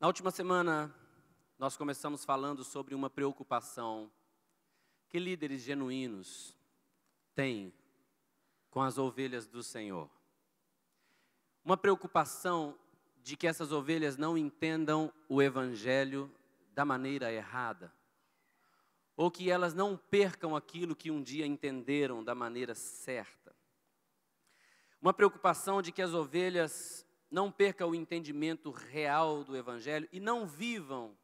Na última semana, nós começamos falando sobre uma preocupação que líderes genuínos têm com as ovelhas do Senhor. Uma preocupação de que essas ovelhas não entendam o Evangelho da maneira errada, ou que elas não percam aquilo que um dia entenderam da maneira certa. Uma preocupação de que as ovelhas não percam o entendimento real do Evangelho e não vivam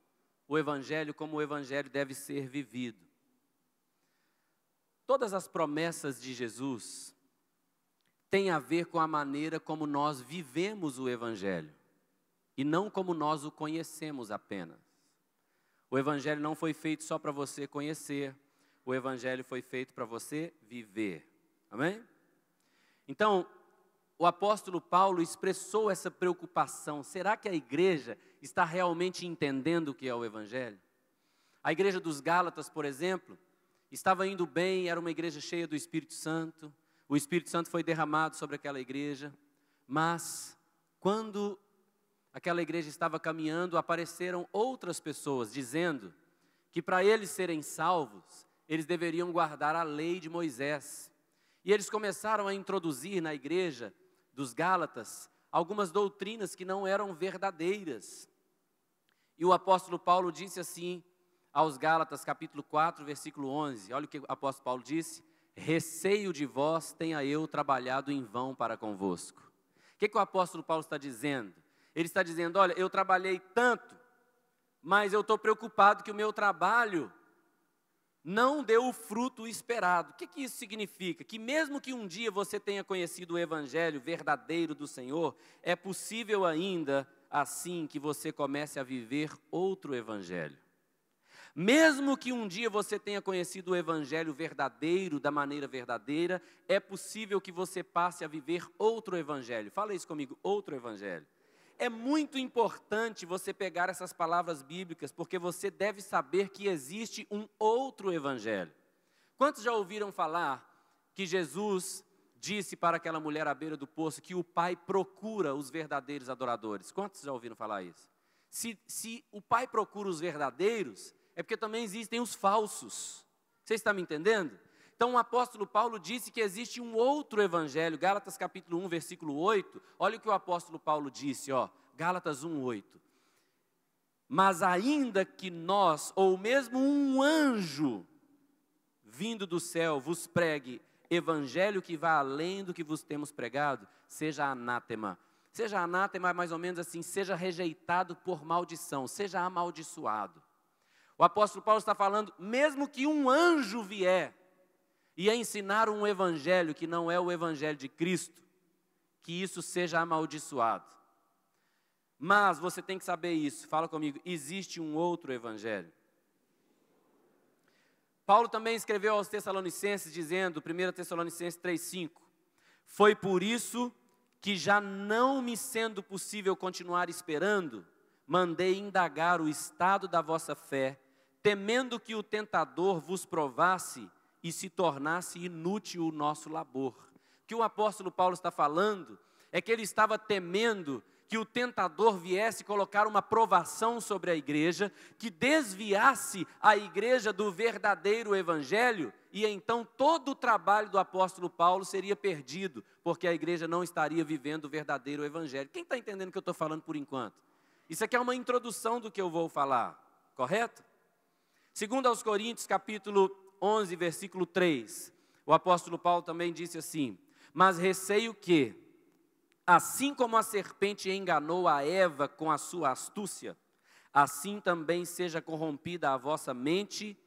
o Evangelho como o Evangelho deve ser vivido. Todas as promessas de Jesus têm a ver com a maneira como nós vivemos o Evangelho e não como nós o conhecemos apenas. O Evangelho não foi feito só para você conhecer, o Evangelho foi feito para você viver. Amém? Então, o apóstolo Paulo expressou essa preocupação. Será que a igreja está realmente entendendo o que é o Evangelho? A igreja dos Gálatas, por exemplo, estava indo bem, era uma igreja cheia do Espírito Santo. O Espírito Santo foi derramado sobre aquela igreja. Mas, quando aquela igreja estava caminhando, apareceram outras pessoas dizendo que para eles serem salvos, eles deveriam guardar a lei de Moisés. E eles começaram a introduzir na igreja dos Gálatas algumas doutrinas que não eram verdadeiras. E o apóstolo Paulo disse assim aos Gálatas, capítulo 4, versículo 11. Olha o que o apóstolo Paulo disse: receio de vós tenha eu trabalhado em vão para convosco. O que o apóstolo Paulo está dizendo? Ele está dizendo, olha, eu trabalhei tanto, mas eu estou preocupado que o meu trabalho não deu o fruto esperado. O que isso significa? Que mesmo que um dia você tenha conhecido o Evangelho verdadeiro do Senhor, é possível ainda, assim, que você comece a viver outro Evangelho. Mesmo que um dia você tenha conhecido o Evangelho verdadeiro, da maneira verdadeira, é possível que você passe a viver outro Evangelho. Fala isso comigo, outro Evangelho. É muito importante você pegar essas palavras bíblicas, porque você deve saber que existe um outro Evangelho. Quantos já ouviram falar que Jesus disse para aquela mulher à beira do poço que o Pai procura os verdadeiros adoradores? Quantos já ouviram falar isso? Se o Pai procura os verdadeiros, é porque também existem os falsos. Você está me entendendo? Então o apóstolo Paulo disse que existe um outro evangelho, Gálatas capítulo 1, versículo 8, olha o que o apóstolo Paulo disse, Gálatas 1, 8. Mas ainda que nós, ou mesmo um anjo, vindo do céu, vos pregue evangelho que vá além do que vos temos pregado, seja anátema. Seja anátema é mais ou menos assim, seja rejeitado por maldição, seja amaldiçoado. O apóstolo Paulo está falando, mesmo que um anjo vier, e a ensinar um evangelho que não é o evangelho de Cristo, que isso seja amaldiçoado. Mas você tem que saber isso, fala comigo, existe um outro evangelho. Paulo também escreveu aos Tessalonicenses dizendo, 1 Tessalonicenses 3,5, foi por isso que já não me sendo possível continuar esperando, mandei indagar o estado da vossa fé, temendo que o tentador vos provasse e se tornasse inútil o nosso labor. O que o apóstolo Paulo está falando é que ele estava temendo que o tentador viesse colocar uma provação sobre a igreja, que desviasse a igreja do verdadeiro evangelho, e então todo o trabalho do apóstolo Paulo seria perdido, porque a igreja não estaria vivendo o verdadeiro evangelho. Quem está entendendo o que eu estou falando por enquanto? Isso aqui é uma introdução do que eu vou falar, correto? Segundo aos Coríntios, capítulo 11, versículo 3, o apóstolo Paulo também disse assim, mas receio que, assim como a serpente enganou a Eva com a sua astúcia, assim também seja corrompida a vossa mente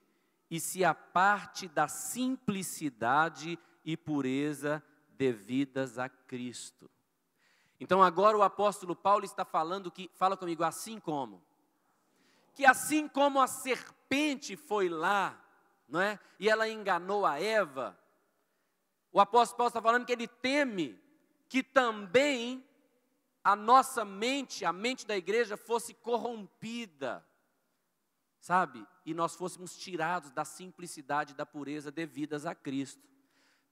e se aparte da simplicidade e pureza devidas a Cristo. Então agora o apóstolo Paulo está falando que, fala comigo, assim como a serpente foi lá, não é? E ela enganou a Eva, o apóstolo Paulo está falando que ele teme que também a nossa mente, a mente da igreja fosse corrompida, sabe? E nós fôssemos tirados da simplicidade e da pureza devidas a Cristo.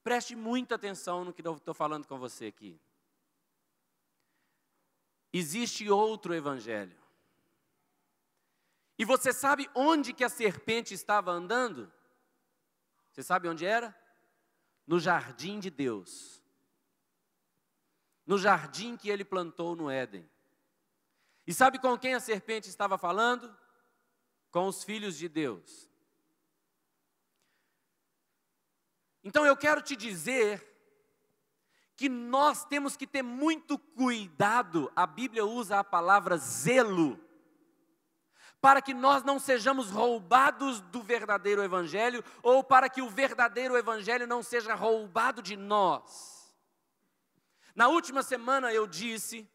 Preste muita atenção no que eu estou falando com você aqui. Existe outro evangelho. E você sabe onde que a serpente estava andando? Você sabe onde era? No jardim de Deus. No jardim que ele plantou no Éden. E sabe com quem a serpente estava falando? Com os filhos de Deus. Então eu quero te dizer que nós temos que ter muito cuidado, a Bíblia usa a palavra zelo, para que nós não sejamos roubados do verdadeiro evangelho, ou para que o verdadeiro evangelho não seja roubado de nós. Na última semana eu disse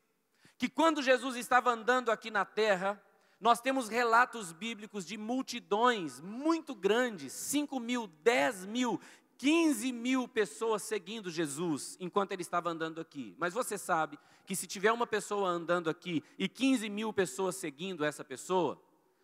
que quando Jesus estava andando aqui na terra, nós temos relatos bíblicos de multidões muito grandes, 5.000, 10.000, 15.000 pessoas seguindo Jesus enquanto ele estava andando aqui. Mas você sabe que se tiver uma pessoa andando aqui e 15.000 pessoas seguindo essa pessoa,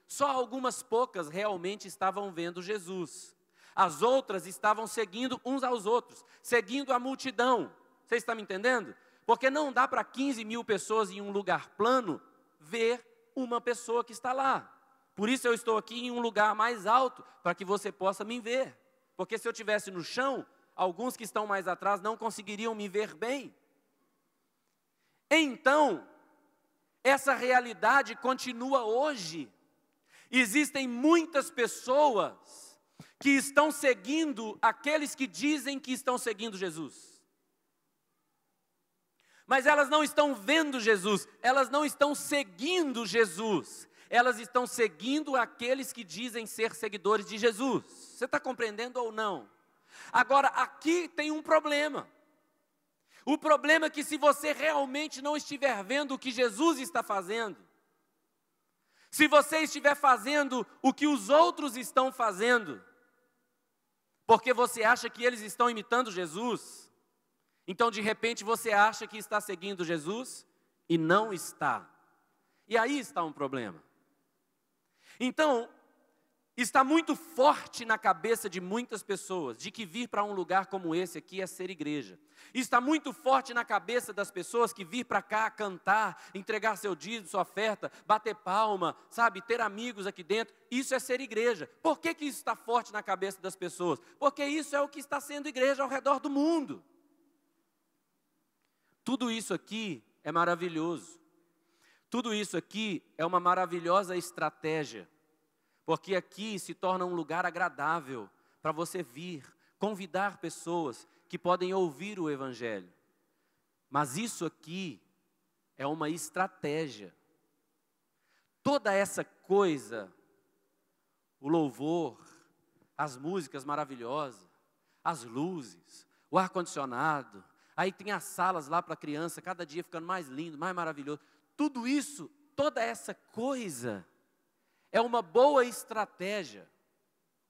só algumas poucas realmente estavam vendo Jesus. As outras estavam seguindo uns aos outros, seguindo a multidão. Você está me entendendo? Porque não dá para 15.000 pessoas em um lugar plano ver uma pessoa que está lá. Por isso eu estou aqui em um lugar mais alto, para que você possa me ver. Porque se eu estivesse no chão, alguns que estão mais atrás não conseguiriam me ver bem. Então, essa realidade continua hoje. Existem muitas pessoas que estão seguindo aqueles que dizem que estão seguindo Jesus. Mas elas não estão vendo Jesus, elas não estão seguindo Jesus. Elas estão seguindo aqueles que dizem ser seguidores de Jesus. Você está compreendendo ou não? Agora, aqui tem um problema. O problema é que se você realmente não estiver vendo o que Jesus está fazendo, se você estiver fazendo o que os outros estão fazendo, porque você acha que eles estão imitando Jesus, então de repente você acha que está seguindo Jesus e não está. E aí está um problema. Então, está muito forte na cabeça de muitas pessoas de que vir para um lugar como esse aqui é ser igreja. Está muito forte na cabeça das pessoas que vir para cá cantar, entregar seu dízimo, sua oferta, bater palma, sabe, ter amigos aqui dentro, isso é ser igreja. Por que isso está forte na cabeça das pessoas? Porque isso é o que está sendo igreja ao redor do mundo. Tudo isso aqui é maravilhoso. Tudo isso aqui é uma maravilhosa estratégia, porque aqui se torna um lugar agradável para você vir, convidar pessoas que podem ouvir o Evangelho. Mas isso aqui é uma estratégia. Toda essa coisa, o louvor, as músicas maravilhosas, as luzes, o ar-condicionado, aí tem as salas lá para a criança, cada dia ficando mais lindo, mais maravilhoso. Tudo isso, toda essa coisa é uma boa estratégia,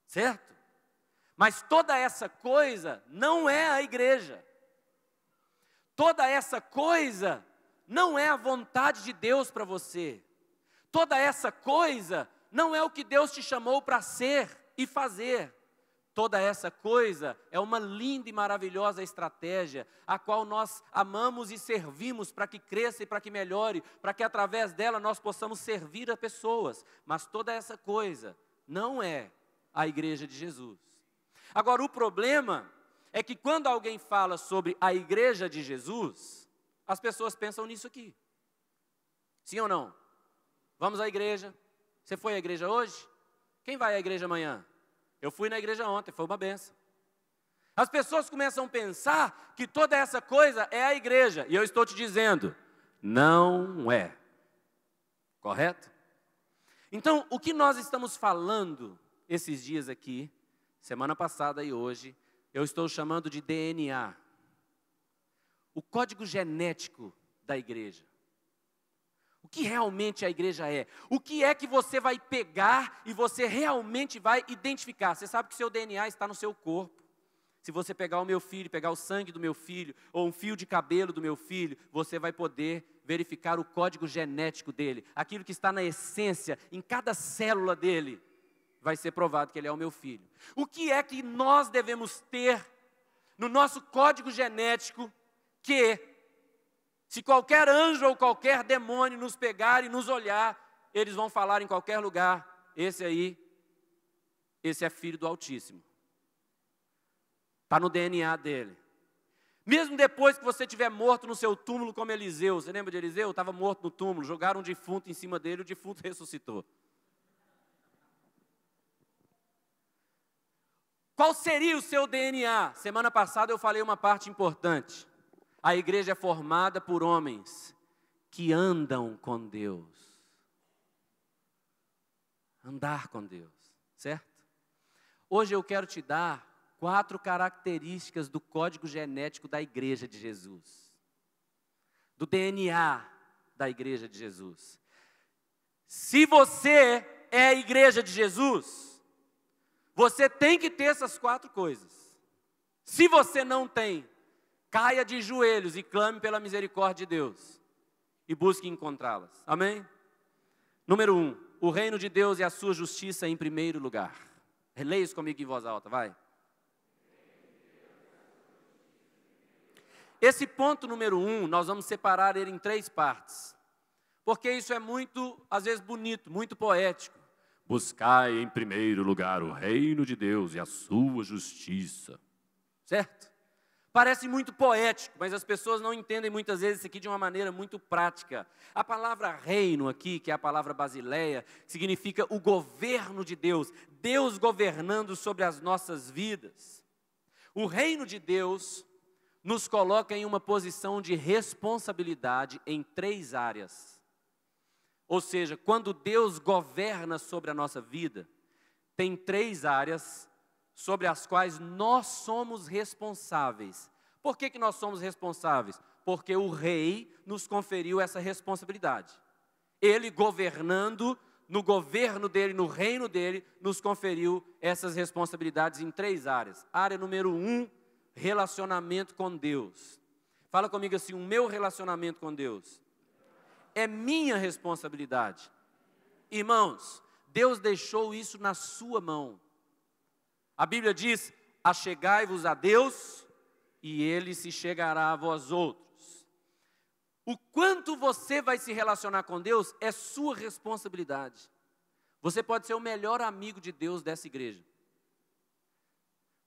certo? Mas toda essa coisa não é a igreja. Toda essa coisa não é a vontade de Deus para você. Toda essa coisa não é o que Deus te chamou para ser e fazer. Toda essa coisa é uma linda e maravilhosa estratégia, a qual nós amamos e servimos para que cresça e para que melhore, para que através dela nós possamos servir a pessoas. Mas toda essa coisa não é a igreja de Jesus. Agora, o problema é que quando alguém fala sobre a igreja de Jesus, as pessoas pensam nisso aqui. Sim ou não? Vamos à igreja. Você foi à igreja hoje? Quem vai à igreja amanhã? Eu fui na igreja ontem, foi uma benção. As pessoas começam a pensar que toda essa coisa é a igreja. E eu estou te dizendo, não é. Correto? Então, o que nós estamos falando esses dias aqui, semana passada e hoje, eu estou chamando de DNA. O código genético da igreja. O que realmente a igreja é? O que é que você vai pegar e você realmente vai identificar? Você sabe que seu DNA está no seu corpo. Se você pegar o meu filho, pegar o sangue do meu filho, ou um fio de cabelo do meu filho, você vai poder verificar o código genético dele. Aquilo que está na essência, em cada célula dele, vai ser provado que ele é o meu filho. O que é que nós devemos ter no nosso código genético que, se qualquer anjo ou qualquer demônio nos pegar e nos olhar, eles vão falar em qualquer lugar, esse é filho do Altíssimo. Está no DNA dele. Mesmo depois que você estiver morto no seu túmulo como Eliseu, você lembra de Eliseu? Estava morto no túmulo, jogaram um defunto em cima dele, o defunto ressuscitou. Qual seria o seu DNA? Semana passada eu falei uma parte importante. A igreja é formada por homens que andam com Deus. Andar com Deus, certo? Hoje eu quero te dar 4 características do código genético da igreja de Jesus. Do DNA da igreja de Jesus. Se você é a igreja de Jesus, você tem que ter essas 4 coisas. Se você não tem, caia de joelhos e clame pela misericórdia de Deus. E busque encontrá-las. Amém? Número 1, o reino de Deus e a sua justiça em primeiro lugar. Leia isso comigo em voz alta, vai. Esse ponto número 1, nós vamos separar ele em 3 partes. Porque isso é muito, às vezes, bonito, muito poético. Buscai em primeiro lugar o reino de Deus e a sua justiça. Certo? Parece muito poético, mas as pessoas não entendem muitas vezes isso aqui de uma maneira muito prática. A palavra reino aqui, que é a palavra basileia, significa o governo de Deus. Deus governando sobre as nossas vidas. O reino de Deus nos coloca em uma posição de responsabilidade em 3 áreas. Ou seja, quando Deus governa sobre a nossa vida, tem 3 áreas sobre as quais nós somos responsáveis. Por que nós somos responsáveis? Porque o rei nos conferiu essa responsabilidade. Ele governando, no governo dele, no reino dele, nos conferiu essas responsabilidades em 3 áreas. Área número 1, relacionamento com Deus. Fala comigo assim, o meu relacionamento com Deus é minha responsabilidade. Irmãos, Deus deixou isso na sua mão. A Bíblia diz, achegai-vos a Deus e Ele se chegará a vós outros. O quanto você vai se relacionar com Deus é sua responsabilidade. Você pode ser o melhor amigo de Deus dessa igreja.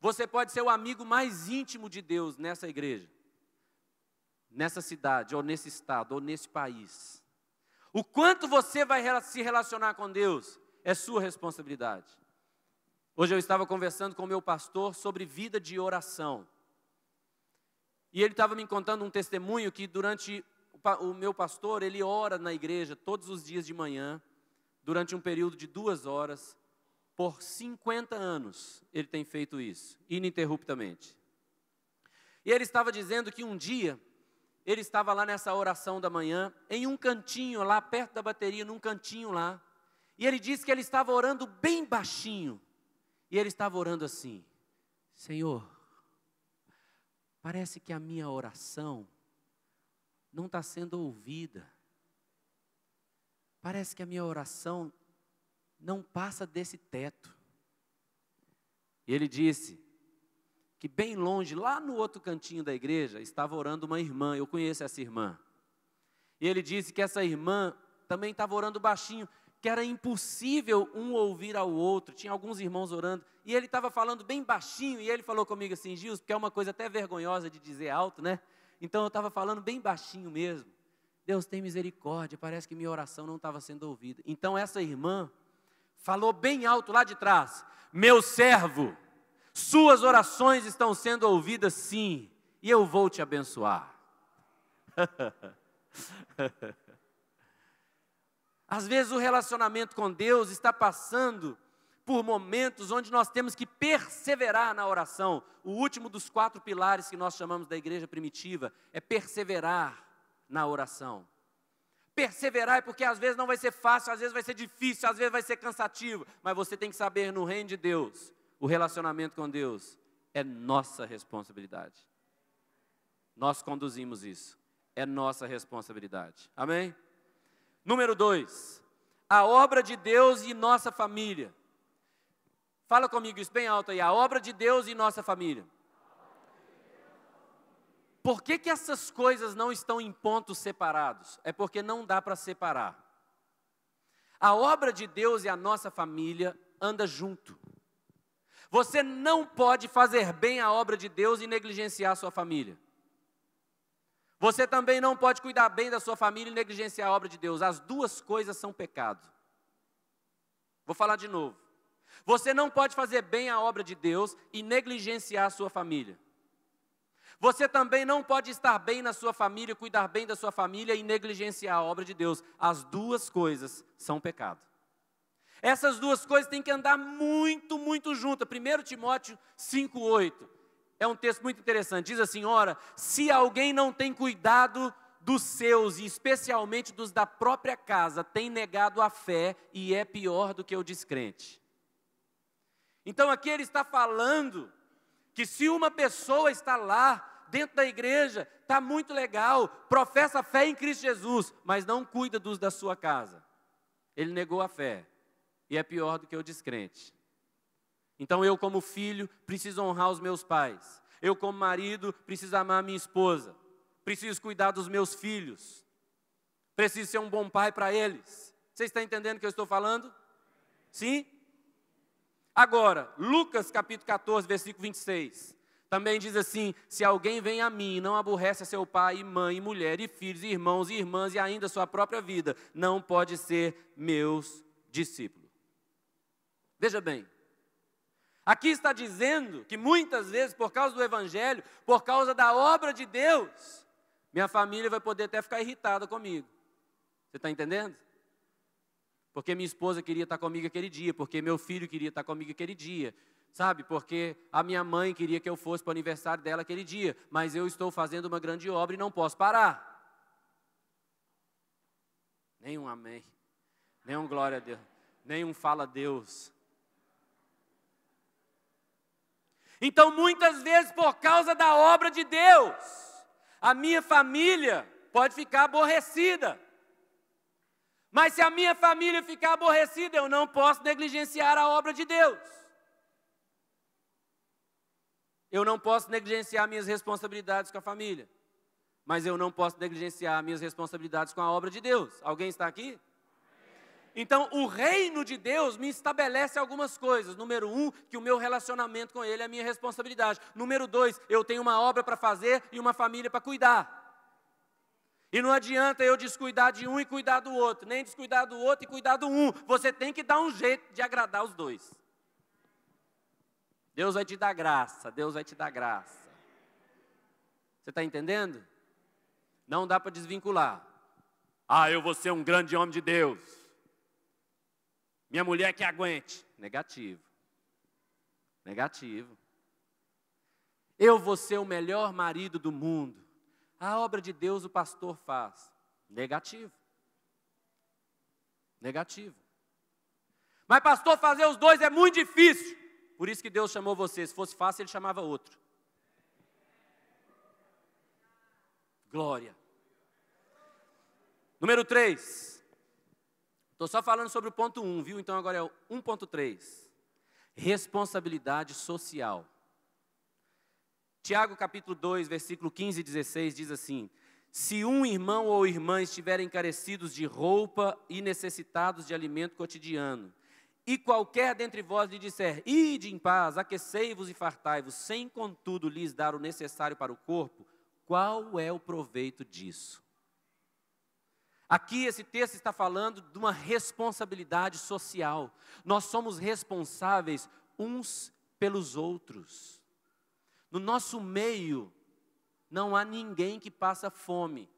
Você pode ser o amigo mais íntimo de Deus nessa igreja, nessa cidade, ou nesse estado, ou nesse país. O quanto você vai se relacionar com Deus é sua responsabilidade. Hoje eu estava conversando com o meu pastor sobre vida de oração. E ele estava me contando um testemunho que durante o meu pastor, ele ora na igreja todos os dias de manhã, durante um período de 2 horas, por 50 anos ele tem feito isso, ininterruptamente. E ele estava dizendo que um dia, ele estava lá nessa oração da manhã, em um cantinho lá, perto da bateria, num cantinho lá. E ele disse que ele estava orando bem baixinho. E ele estava orando assim, Senhor, parece que a minha oração não está sendo ouvida. Parece que a minha oração não passa desse teto. E ele disse que bem longe, lá no outro cantinho da igreja, estava orando uma irmã, eu conheço essa irmã. E ele disse que essa irmã também estava orando baixinho, que era impossível um ouvir ao outro, tinha alguns irmãos orando, e ele estava falando bem baixinho, e ele falou comigo assim, Gils, porque é uma coisa até vergonhosa de dizer alto, né? Então eu estava falando bem baixinho mesmo. Deus tem misericórdia, parece que minha oração não estava sendo ouvida. Então essa irmã falou bem alto lá de trás, meu servo, suas orações estão sendo ouvidas sim, e eu vou te abençoar. Às vezes o relacionamento com Deus está passando por momentos onde nós temos que perseverar na oração. O último dos 4 pilares que nós chamamos da igreja primitiva é perseverar na oração. Perseverar é porque às vezes não vai ser fácil, às vezes vai ser difícil, às vezes vai ser cansativo, mas você tem que saber, no reino de Deus, o relacionamento com Deus é nossa responsabilidade. Nós conduzimos isso, é nossa responsabilidade. Amém? Número 2, a obra de Deus e nossa família. Fala comigo isso bem alto aí, a obra de Deus e nossa família. Por que essas coisas não estão em pontos separados? É porque não dá para separar. A obra de Deus e a nossa família andam junto. Você não pode fazer bem a obra de Deus e negligenciar a sua família. Você também não pode cuidar bem da sua família e negligenciar a obra de Deus. As duas coisas são pecado. Vou falar de novo. Você não pode fazer bem a obra de Deus e negligenciar a sua família. Você também não pode estar bem na sua família, cuidar bem da sua família e negligenciar a obra de Deus. As duas coisas são pecado. Essas duas coisas têm que andar muito, muito juntas. 1 Timóteo 5,8 é um texto muito interessante. Diz assim: ora, se alguém não tem cuidado dos seus, e especialmente dos da própria casa, tem negado a fé e é pior do que o descrente. Então aqui ele está falando que se uma pessoa está lá, dentro da igreja, está muito legal, professa a fé em Cristo Jesus, mas não cuida dos da sua casa, ele negou a fé e é pior do que o descrente. Então eu, como filho, preciso honrar os meus pais. Eu, como marido, preciso amar a minha esposa. Preciso cuidar dos meus filhos. Preciso ser um bom pai para eles. Você está entendendo o que eu estou falando? Sim? Agora, Lucas capítulo 14, versículo 26. Também diz assim: se alguém vem a mim e não aborrece a seu pai, e mãe, e mulher, e filhos, e irmãos, e irmãs, e ainda a sua própria vida, não pode ser meus discípulos. Veja bem, aqui está dizendo que muitas vezes, por causa do Evangelho, por causa da obra de Deus, minha família vai poder até ficar irritada comigo. Você está entendendo? Porque minha esposa queria estar comigo aquele dia, porque meu filho queria estar comigo aquele dia, sabe? Porque a minha mãe queria que eu fosse para o aniversário dela aquele dia, mas eu estou fazendo uma grande obra e não posso parar. Nenhum amém, nenhum glória a Deus, nenhum fala a Deus. Então, muitas vezes, por causa da obra de Deus, a minha família pode ficar aborrecida. Mas se a minha família ficar aborrecida, eu não posso negligenciar a obra de Deus. Eu não posso negligenciar minhas responsabilidades com a família. Mas eu não posso negligenciar minhas responsabilidades com a obra de Deus. Alguém está aqui? Então, o reino de Deus me estabelece algumas coisas. Número 1, que o meu relacionamento com Ele é a minha responsabilidade. Número 2, eu tenho uma obra para fazer e uma família para cuidar. E não adianta eu descuidar de um e cuidar do outro, nem descuidar do outro e cuidar do um. Você tem que dar um jeito de agradar os dois. Deus vai te dar graça, Deus vai te dar graça. Você está entendendo? Não dá para desvincular. Ah, eu vou ser um grande homem de Deus. Minha mulher que aguente. Negativo. Negativo. Eu vou ser o melhor marido do mundo. A obra de Deus o pastor faz. Negativo. Negativo. Mas pastor, fazer os dois é muito difícil. Por isso que Deus chamou você. Se fosse fácil, Ele chamava outro. Glória. Número 3. Estou só falando sobre o ponto 1, viu? Então agora é o 1.3. Responsabilidade social. Tiago capítulo 2, versículo 15 e 16 diz assim: se um irmão ou irmã estiverem carecidos de roupa e necessitados de alimento cotidiano, e qualquer dentre vós lhe disser, ide em paz, aquecei-vos e fartai-vos, sem contudo lhes dar o necessário para o corpo, qual é o proveito disso? Aqui esse texto está falando de uma responsabilidade social. Nós somos responsáveis uns pelos outros. No nosso meio, não há ninguém que passa fome.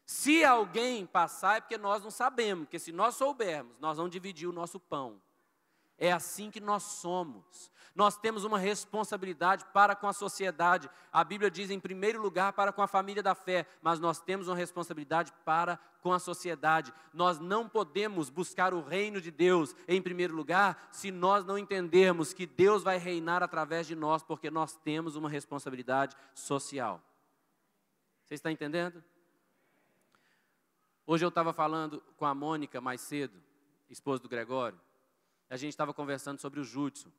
Se alguém passar, é porque nós não sabemos, porque se nós soubermos, nós vamos dividir o nosso pão. É assim que nós somos. Nós temos uma responsabilidade para com a sociedade. A Bíblia diz, em primeiro lugar, para com a família da fé, mas nós temos uma responsabilidade para com a sociedade. Nós não podemos buscar o reino de Deus em primeiro lugar, se nós não entendermos que Deus vai reinar através de nós, porque nós temos uma responsabilidade social. Você está entendendo? Hoje eu estava falando com a Mônica mais cedo, esposa do Gregório. A gente estava conversando sobre o Judson.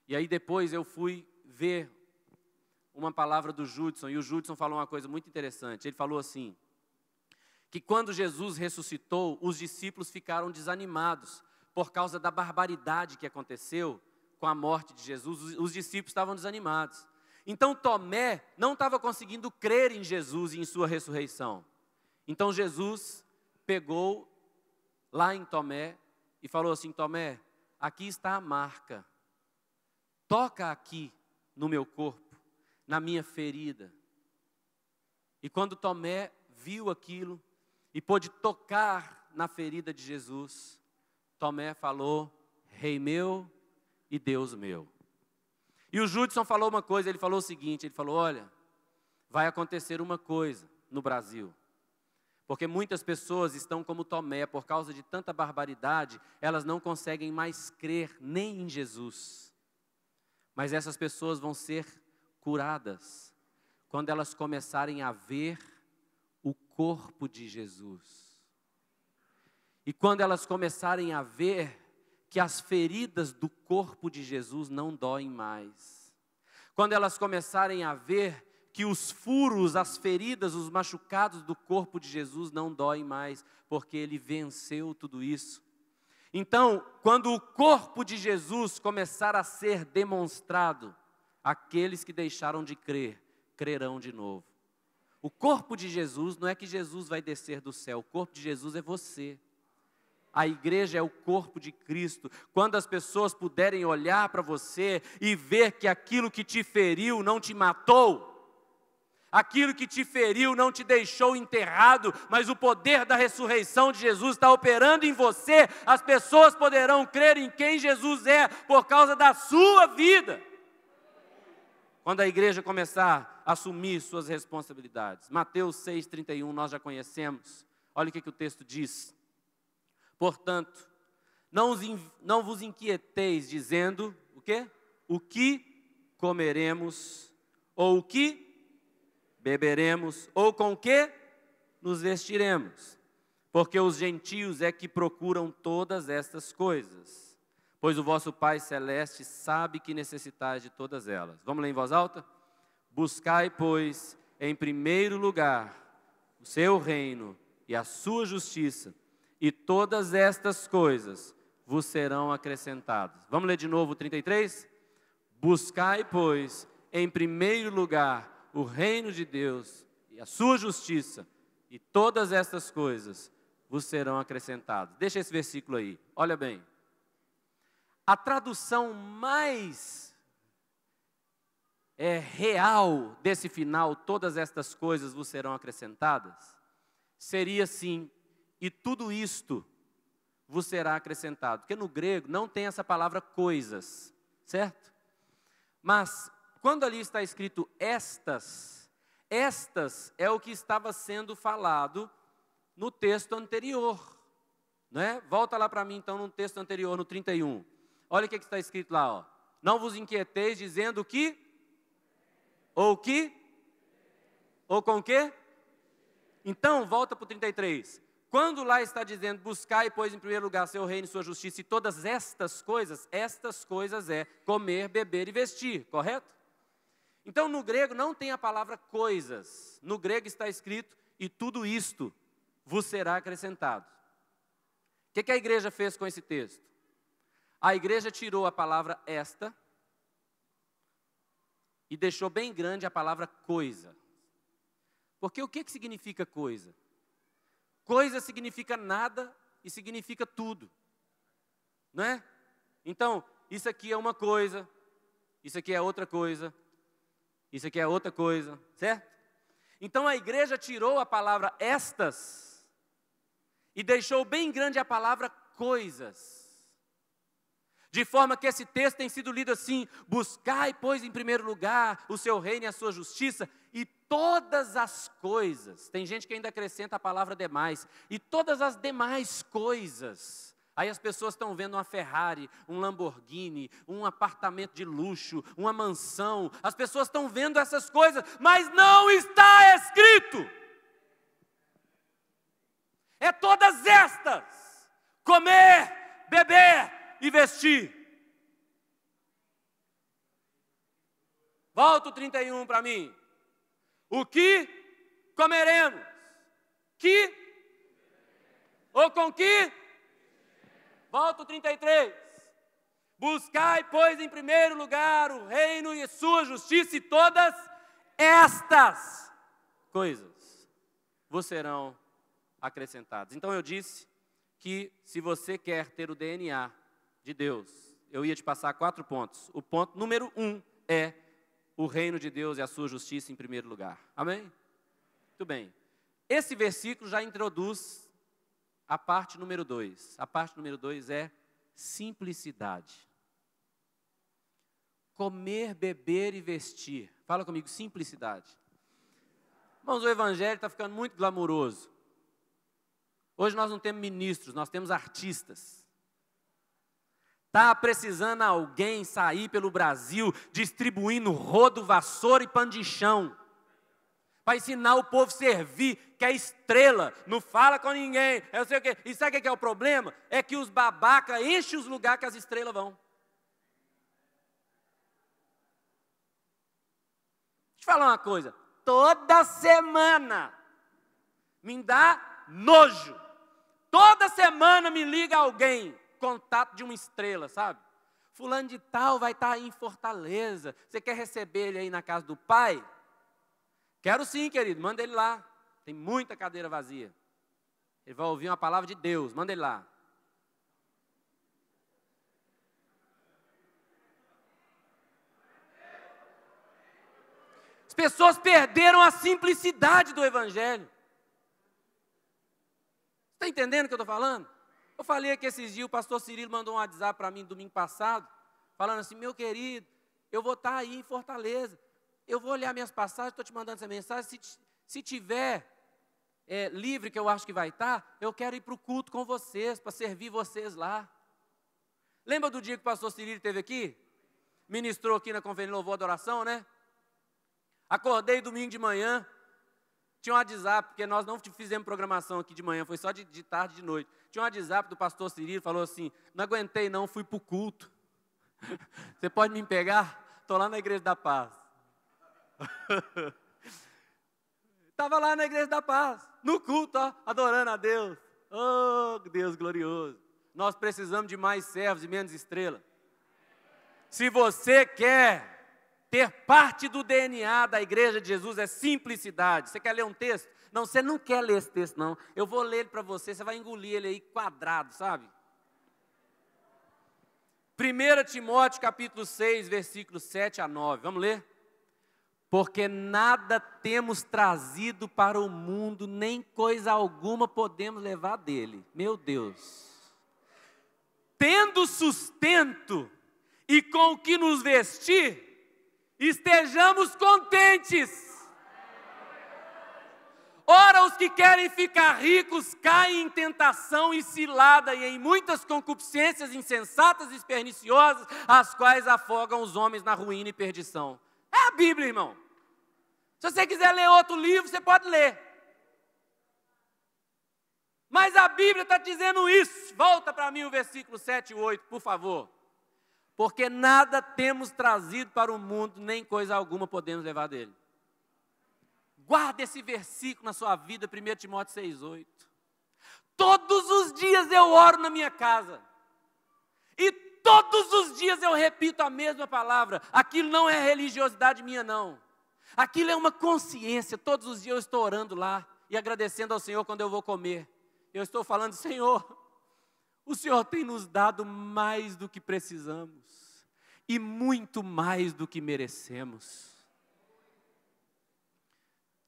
E aí depois eu fui ver uma palavra do Judson, e o Judson falou uma coisa muito interessante. Ele falou assim, que quando Jesus ressuscitou, os discípulos ficaram desanimados por causa da barbaridade que aconteceu com a morte de Jesus. Os discípulos estavam desanimados. Então Tomé não estava conseguindo crer em Jesus e em sua ressurreição. Então Jesus pegou lá em Tomé e falou assim: Tomé, aqui está a marca. Toca aqui no meu corpo, na minha ferida. E quando Tomé viu aquilo e pôde tocar na ferida de Jesus, Tomé falou: Rei meu e Deus meu. E o Judson falou uma coisa, ele falou o seguinte, ele falou: olha, vai acontecer uma coisa no Brasil, porque muitas pessoas estão como Tomé, por causa de tanta barbaridade, elas não conseguem mais crer nem em Jesus. Mas essas pessoas vão ser curadas quando elas começarem a ver o corpo de Jesus. E quando elas começarem a ver que as feridas do corpo de Jesus não doem mais. Quando elas começarem a ver que os furos, as feridas, os machucados do corpo de Jesus não doem mais, porque Ele venceu tudo isso. Então, quando o corpo de Jesus começar a ser demonstrado, aqueles que deixaram de crer, crerão de novo. O corpo de Jesus não é que Jesus vai descer do céu, o corpo de Jesus é você. A igreja é o corpo de Cristo. Quando as pessoas puderem olhar para você e ver que aquilo que te feriu não te matou, aquilo que te feriu não te deixou enterrado, mas o poder da ressurreição de Jesus está operando em você, as pessoas poderão crer em quem Jesus é por causa da sua vida. Quando a igreja começar a assumir suas responsabilidades. Mateus 6,31, nós já conhecemos. Olha o que o texto diz. Portanto, não vos inquieteis dizendo, o quê? O que comeremos, ou o que beberemos, ou com que nos vestiremos. Porque os gentios é que procuram todas estas coisas. Pois o vosso Pai Celeste sabe que necessitais de todas elas. Vamos ler em voz alta? Buscai, pois, em primeiro lugar o seu reino e a sua justiça, e todas estas coisas vos serão acrescentadas. Vamos ler de novo o 33? Buscai, pois, em primeiro lugar o reino de Deus e a sua justiça, e todas estas coisas vos serão acrescentadas. Deixa esse versículo aí, olha bem. A tradução mais real desse final, todas estas coisas vos serão acrescentadas, seria assim: e tudo isto vos será acrescentado. Porque no grego não tem essa palavra coisas, certo? Mas quando ali está escrito estas é o que estava sendo falado no texto anterior, né? Volta lá para mim então no texto anterior, no 31. Olha o que está escrito lá, ó. Não vos inquieteis dizendo que, ou que, ou com que? Então, volta para o 33. Quando lá está dizendo, buscai, pois, em primeiro lugar, seu reino e sua justiça, e todas estas coisas é comer, beber e vestir, correto? Então, no grego não tem a palavra coisas. No grego está escrito, e tudo isto vos será acrescentado. O que a igreja fez com esse texto? A igreja tirou a palavra esta e deixou bem grande a palavra coisa. Porque o que significa coisa? Coisa significa nada e significa tudo, não é? Então, isso aqui é uma coisa, isso aqui é outra coisa, isso aqui é outra coisa, certo? Então a igreja tirou a palavra estas e deixou bem grande a palavra coisas. De forma que esse texto tem sido lido assim: buscai, pois, em primeiro lugar o seu reino e a sua justiça, e todas as coisas, tem gente que ainda acrescenta a palavra demais, e todas as demais coisas. Aí as pessoas estão vendo uma Ferrari, um Lamborghini, um apartamento de luxo, uma mansão, as pessoas estão vendo essas coisas, mas não está escrito. É todas estas: comer, beber e vestir. Volta o 31 para mim. O que comeremos? Que ou com que? Volta o 33. Buscai, pois, em primeiro lugar o reino e a sua justiça, e todas estas coisas vos serão acrescentadas. Então eu disse que se você quer ter o DNA de Deus, eu ia te passar 4 pontos. O ponto número 1 é o reino de Deus e a sua justiça em primeiro lugar. Amém? Muito bem. Esse versículo já introduz a parte número 2. A parte número 2 é simplicidade. Comer, beber e vestir. Fala comigo, simplicidade. Irmãos, o evangelho está ficando muito glamuroso. Hoje nós não temos ministros, nós temos artistas. Está precisando alguém sair pelo Brasil distribuindo rodo, vassoura e pano de chão. Para ensinar o povo a servir, que é estrela, não fala com ninguém, eu sei o quê. E sabe o que é o problema? É que os babacas enchem os lugares que as estrelas vão. Deixa eu falar uma coisa, toda semana me dá nojo. Toda semana me liga alguém, contato de uma estrela, sabe? Fulano de tal vai estar aí em Fortaleza, você quer receber ele aí na casa do pai? Quero sim, querido, manda ele lá, tem muita cadeira vazia. Ele vai ouvir uma palavra de Deus, manda ele lá. As pessoas perderam a simplicidade do evangelho. Está entendendo o que eu estou falando? Eu falei que esses dias o pastor Cirilo mandou um WhatsApp para mim domingo passado, falando assim, meu querido, eu vou estar aí em Fortaleza, eu vou olhar minhas passagens, estou te mandando essa mensagem, se tiver livre, que eu acho que vai estar, eu quero ir para o culto com vocês, para servir vocês lá. Lembra do dia que o pastor Cirilo esteve aqui? Ministrou aqui na Conferência de Louvor e Adoração, né? Acordei domingo de manhã, tinha um WhatsApp, porque nós não fizemos programação aqui de manhã, foi só de tarde e de noite. Tinha um WhatsApp do pastor Cirilo, falou assim, não aguentei não, fui para o culto. Você pode me pegar? Estou lá na Igreja da Paz. Estava lá na Igreja da Paz, no culto, ó, adorando a Deus. Oh, Deus glorioso. Nós precisamos de mais servos e menos estrelas. Se você quer ter parte do DNA da Igreja de Jesus, é simplicidade. Você quer ler um texto? Não, você não quer ler esse texto, não. Eu vou ler ele para você, você vai engolir ele aí quadrado, sabe? 1 Timóteo capítulo 6, versículos 7 a 9. Vamos ler? Porque nada temos trazido para o mundo, nem coisa alguma podemos levar dele. Meu Deus. Tendo sustento e com o que nos vestir, estejamos contentes. Ora, os que querem ficar ricos caem em tentação e cilada e em muitas concupiscências insensatas e perniciosas, as quais afogam os homens na ruína e perdição. É a Bíblia, irmão. Se você quiser ler outro livro, você pode ler. Mas a Bíblia está dizendo isso. Volta para mim o versículo 7 e 8, por favor. Porque nada temos trazido para o mundo, nem coisa alguma podemos levar dele. Guarda esse versículo na sua vida, 1 Timóteo 6,8. Todos os dias eu oro na minha casa. E todos os dias eu repito a mesma palavra. Aquilo não é religiosidade minha, não. Aquilo é uma consciência. Todos os dias eu estou orando lá e agradecendo ao Senhor quando eu vou comer. Eu estou falando, Senhor, o Senhor tem nos dado mais do que precisamos e muito mais do que merecemos.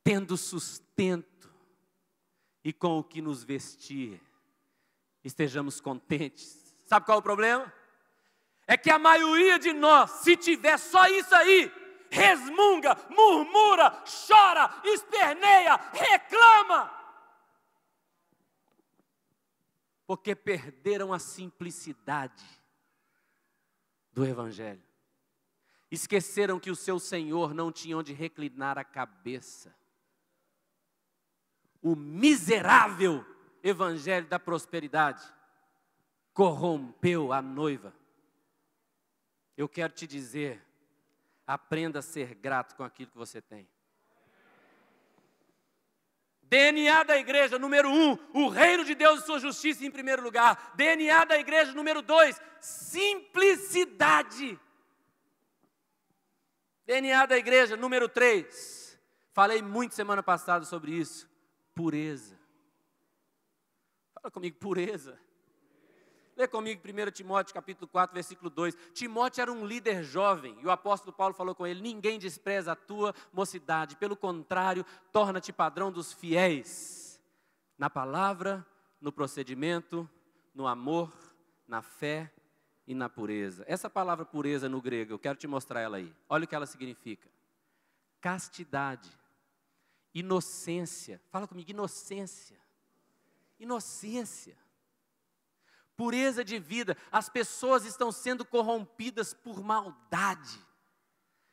Tendo sustento e com o que nos vestir, estejamos contentes. Sabe qual é o problema? É que a maioria de nós, se tiver só isso aí, resmunga, murmura, chora, esperneia, reclama. Porque perderam a simplicidade do Evangelho. Esqueceram que o seu Senhor não tinha onde reclinar a cabeça. O miserável Evangelho da prosperidade corrompeu a noiva. Eu quero te dizer, aprenda a ser grato com aquilo que você tem. DNA da igreja, número 1, o reino de Deus e sua justiça em primeiro lugar. DNA da igreja, número 2, simplicidade. DNA da igreja, número 3, falei muito semana passada sobre isso, pureza. Fala comigo, pureza. Lê comigo 1 Timóteo capítulo 4, versículo 2. Timóteo era um líder jovem, e o apóstolo Paulo falou com ele: ninguém despreza a tua mocidade, pelo contrário, torna-te padrão dos fiéis, na palavra, no procedimento, no amor, na fé e na pureza. Essa palavra pureza no grego, eu quero te mostrar ela aí. Olha o que ela significa: castidade, inocência. Fala comigo, inocência. Inocência. Pureza de vida. As pessoas estão sendo corrompidas por maldade,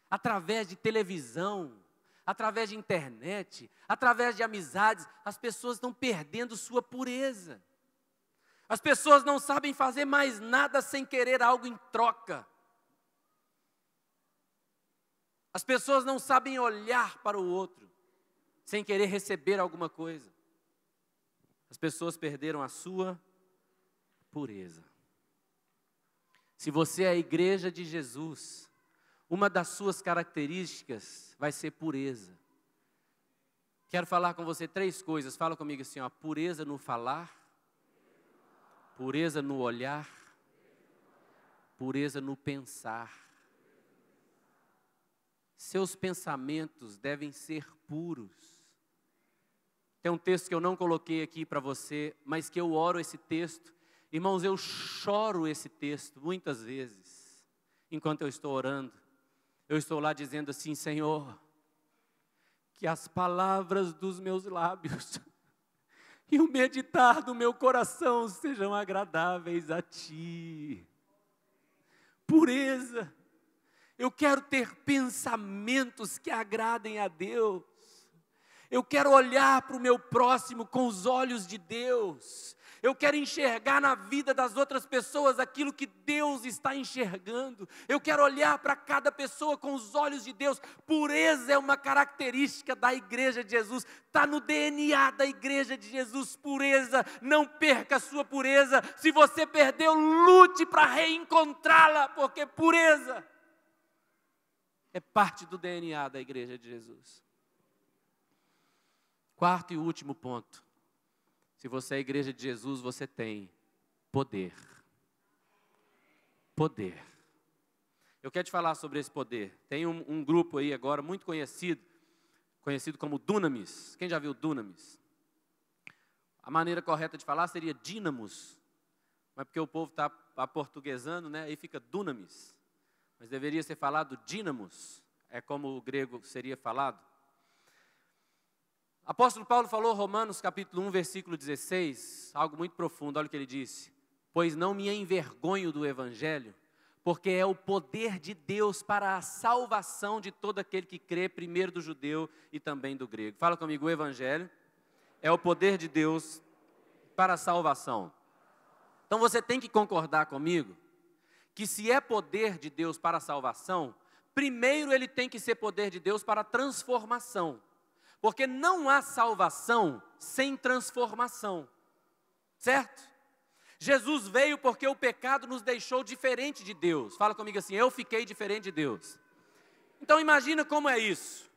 através de televisão, através de internet, através de amizades. As pessoas estão perdendo sua pureza. As pessoas não sabem fazer mais nada sem querer algo em troca. As pessoas não sabem olhar para o outro sem querer receber alguma coisa. As pessoas perderam a sua pureza. Se você é a igreja de Jesus, uma das suas características vai ser pureza. Quero falar com você 3 coisas. Fala comigo assim, ó: pureza no falar, pureza no olhar, pureza no pensar. Seus pensamentos devem ser puros. Tem um texto que eu não coloquei aqui para você, mas que eu oro esse texto. Irmãos, eu choro esse texto muitas vezes, enquanto eu estou orando. Eu estou lá dizendo assim: Senhor, que as palavras dos meus lábios e o meditar do meu coração sejam agradáveis a Ti. Pureza. Eu quero ter pensamentos que agradem a Deus. Eu quero olhar para o meu próximo com os olhos de Deus. Eu quero enxergar na vida das outras pessoas aquilo que Deus está enxergando. Eu quero olhar para cada pessoa com os olhos de Deus. Pureza é uma característica da igreja de Jesus. Está no DNA da igreja de Jesus, pureza. Não perca a sua pureza. Se você perdeu, lute para reencontrá-la, porque pureza é parte do DNA da igreja de Jesus. 4º e último ponto. Se você é a igreja de Jesus, você tem poder. Poder. Eu quero te falar sobre esse poder. Tem um grupo aí agora muito conhecido como Dunamis. Quem já viu Dunamis? A maneira correta de falar seria Dínamos, mas porque o povo está aportuguesando, né? Aí fica Dunamis. Mas deveria ser falado Dínamos, é como o grego seria falado. Apóstolo Paulo falou, Romanos capítulo 1, versículo 16, algo muito profundo. Olha o que ele disse: pois não me envergonho do evangelho, porque é o poder de Deus para a salvação de todo aquele que crê, primeiro do judeu e também do grego. Fala comigo, o evangelho é o poder de Deus para a salvação. Então você tem que concordar comigo, que se é poder de Deus para a salvação, primeiro ele tem que ser poder de Deus para a transformação. Porque não há salvação sem transformação, certo? Jesus veio porque o pecado nos deixou diferente de Deus. Fala comigo assim: eu fiquei diferente de Deus. Então imagina como é isso.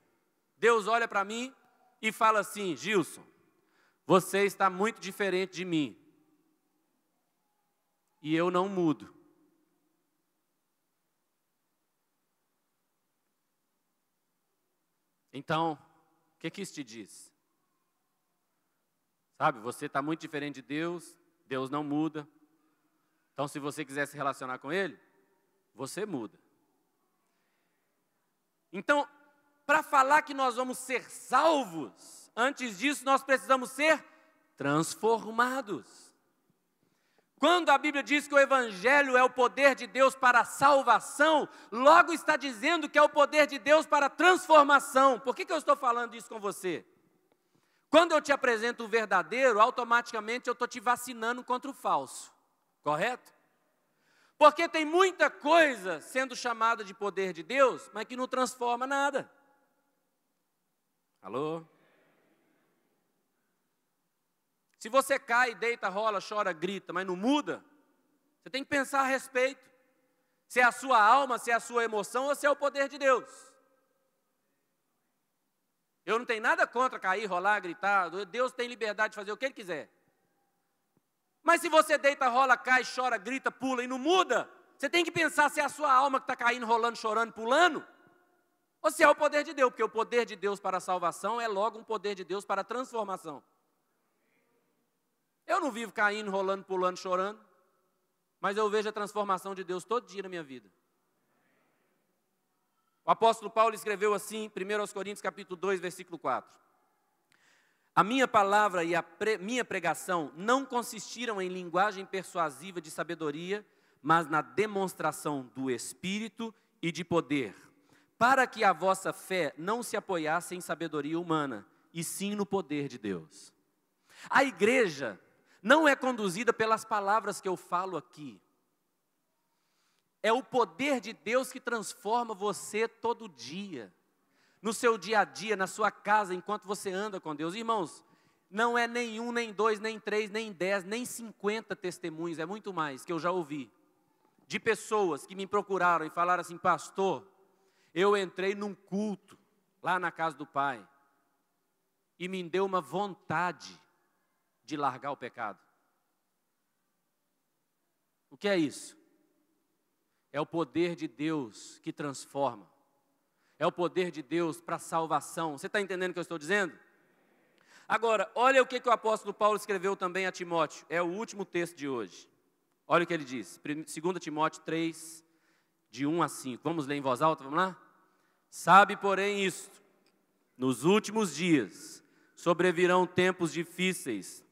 Deus olha para mim e fala assim: Gilson, você está muito diferente de mim. E eu não mudo. Então, o que isso te diz? Sabe, você está muito diferente de Deus, Deus não muda. Então, se você quiser se relacionar com Ele, você muda. Então, para falar que nós vamos ser salvos, antes disso nós precisamos ser transformados. Quando a Bíblia diz que o Evangelho é o poder de Deus para a salvação, logo está dizendo que é o poder de Deus para a transformação. Por que eu estou falando isso com você? Quando eu te apresento o verdadeiro, automaticamente eu estou te vacinando contra o falso, correto? Porque tem muita coisa sendo chamada de poder de Deus, mas que não transforma nada. Alô? Se você cai, deita, rola, chora, grita, mas não muda, você tem que pensar a respeito. Se é a sua alma, se é a sua emoção ou se é o poder de Deus. Eu não tenho nada contra cair, rolar, gritar. Deus tem liberdade de fazer o que Ele quiser. Mas se você deita, rola, cai, chora, grita, pula e não muda, você tem que pensar se é a sua alma que está caindo, rolando, chorando, pulando, ou se é o poder de Deus, porque o poder de Deus para a salvação é logo um poder de Deus para a transformação. Eu não vivo caindo, rolando, pulando, chorando, mas eu vejo a transformação de Deus todo dia na minha vida. O apóstolo Paulo escreveu assim, 1 Coríntios capítulo 2, versículo 4. A minha palavra e a minha pregação não consistiram em linguagem persuasiva de sabedoria, mas na demonstração do Espírito e de poder, para que a vossa fé não se apoiasse em sabedoria humana, e sim no poder de Deus. A igreja não é conduzida pelas palavras que eu falo aqui. É o poder de Deus que transforma você todo dia. No seu dia a dia, na sua casa, enquanto você anda com Deus. Irmãos, não é nem 1, nem 2, nem 3, nem 10, nem 50 testemunhos, é muito mais que eu já ouvi. De pessoas que me procuraram e falaram assim, pastor, eu entrei num culto lá na casa do Pai e me deu uma vontade de largar o pecado. O que é isso? É o poder de Deus que transforma. É o poder de Deus para a salvação. Você está entendendo o que eu estou dizendo? Agora, olha o que o apóstolo Paulo escreveu também a Timóteo. É o último texto de hoje. Olha o que ele diz. 2 Timóteo 3, de 1 a 5. Vamos ler em voz alta, vamos lá? Sabe, porém, isto. Nos últimos dias sobrevirão tempos difíceis,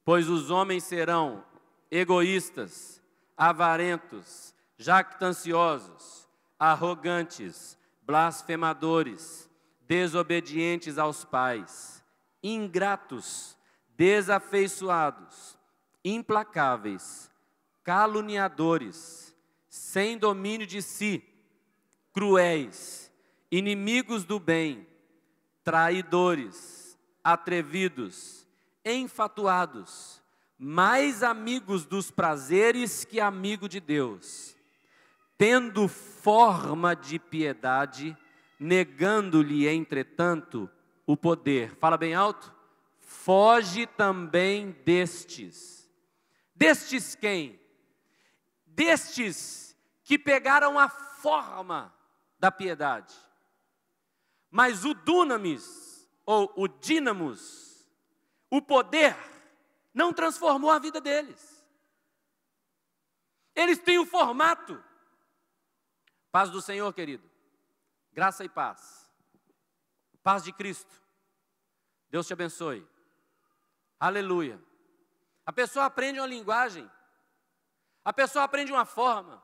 pois os homens serão egoístas, avarentos, jactanciosos, arrogantes, blasfemadores, desobedientes aos pais, ingratos, desafeiçoados, implacáveis, caluniadores, sem domínio de si, cruéis, inimigos do bem, traidores, atrevidos, enfatuados, mais amigos dos prazeres que amigo de Deus, tendo forma de piedade, negando-lhe, entretanto, o poder. Fala bem alto. Foge também destes. Destes quem? Destes que pegaram a forma da piedade. Mas o dunamis, ou o dínamos, o poder, não transformou a vida deles. Eles têm o formato. Paz do Senhor, querido. Graça e paz. Paz de Cristo. Deus te abençoe. Aleluia. A pessoa aprende uma linguagem. A pessoa aprende uma forma.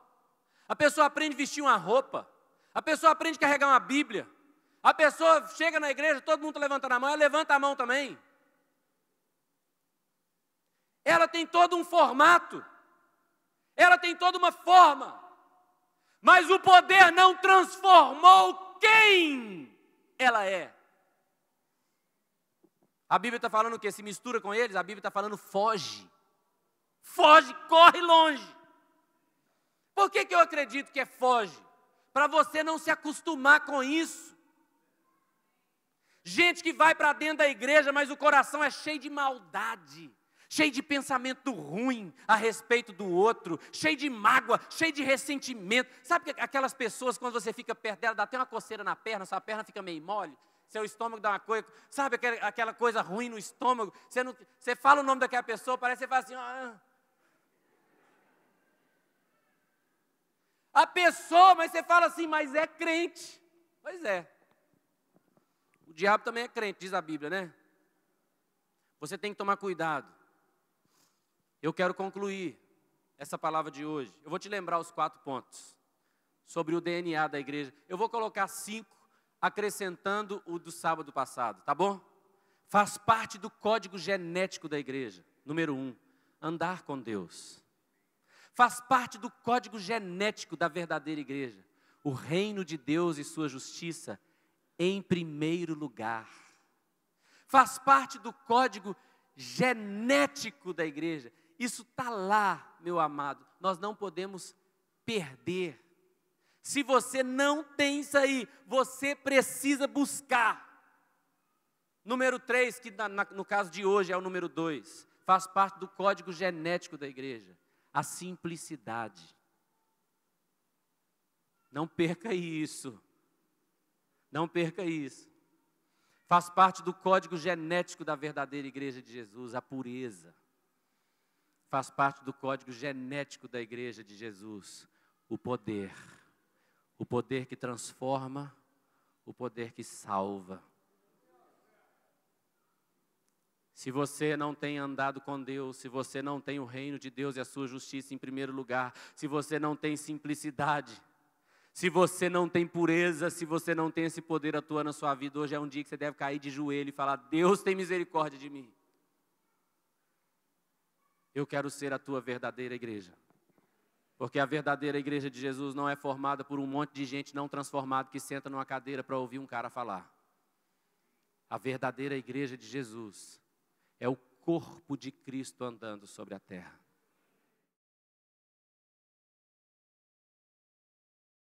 A pessoa aprende a vestir uma roupa. A pessoa aprende a carregar uma Bíblia. A pessoa chega na igreja, todo mundo levantando a mão, ela levanta a mão também. Ela tem todo um formato. Ela tem toda uma forma. Mas o poder não transformou quem ela é. A Bíblia está falando o quê? Se mistura com eles, a Bíblia está falando foge. Foge, corre longe. Por que eu acredito que é foge? Para você não se acostumar com isso. Gente que vai para dentro da igreja, mas o coração é cheio de maldade. Cheio de pensamento ruim a respeito do outro, cheio de mágoa, cheio de ressentimento. Sabe aquelas pessoas, quando você fica perto dela, dá até uma coceira na perna, sua perna fica meio mole, seu estômago dá uma coisa, sabe aquela coisa ruim no estômago? Você fala o nome daquela pessoa, parece que você fala assim, a pessoa, mas você fala assim, mas é crente. Pois é. O diabo também é crente, diz a Bíblia, né? Você tem que tomar cuidado. Eu quero concluir essa palavra de hoje. Eu vou te lembrar os 4 pontos sobre o DNA da igreja. Eu vou colocar 5, acrescentando o do sábado passado, tá bom? Faz parte do código genético da igreja. Número 1, andar com Deus. Faz parte do código genético da verdadeira igreja. O reino de Deus e sua justiça em primeiro lugar. Faz parte do código genético da igreja. Isso está lá, meu amado. Nós não podemos perder. Se você não tem isso aí, você precisa buscar. Número 3, que no caso de hoje é o número 2, faz parte do código genético da igreja. A simplicidade. Não perca isso. Não perca isso. Faz parte do código genético da verdadeira igreja de Jesus, a pureza. Faz parte do código genético da igreja de Jesus, o poder. O poder que transforma, o poder que salva. Se você não tem andado com Deus, se você não tem o reino de Deus e a sua justiça em primeiro lugar, se você não tem simplicidade, se você não tem pureza, se você não tem esse poder atuando na sua vida, hoje é um dia que você deve cair de joelho e falar: Deus tem misericórdia de mim. Eu quero ser a tua verdadeira igreja. Porque a verdadeira igreja de Jesus não é formada por um monte de gente não transformada que senta numa cadeira para ouvir um cara falar. A verdadeira igreja de Jesus é o corpo de Cristo andando sobre a terra.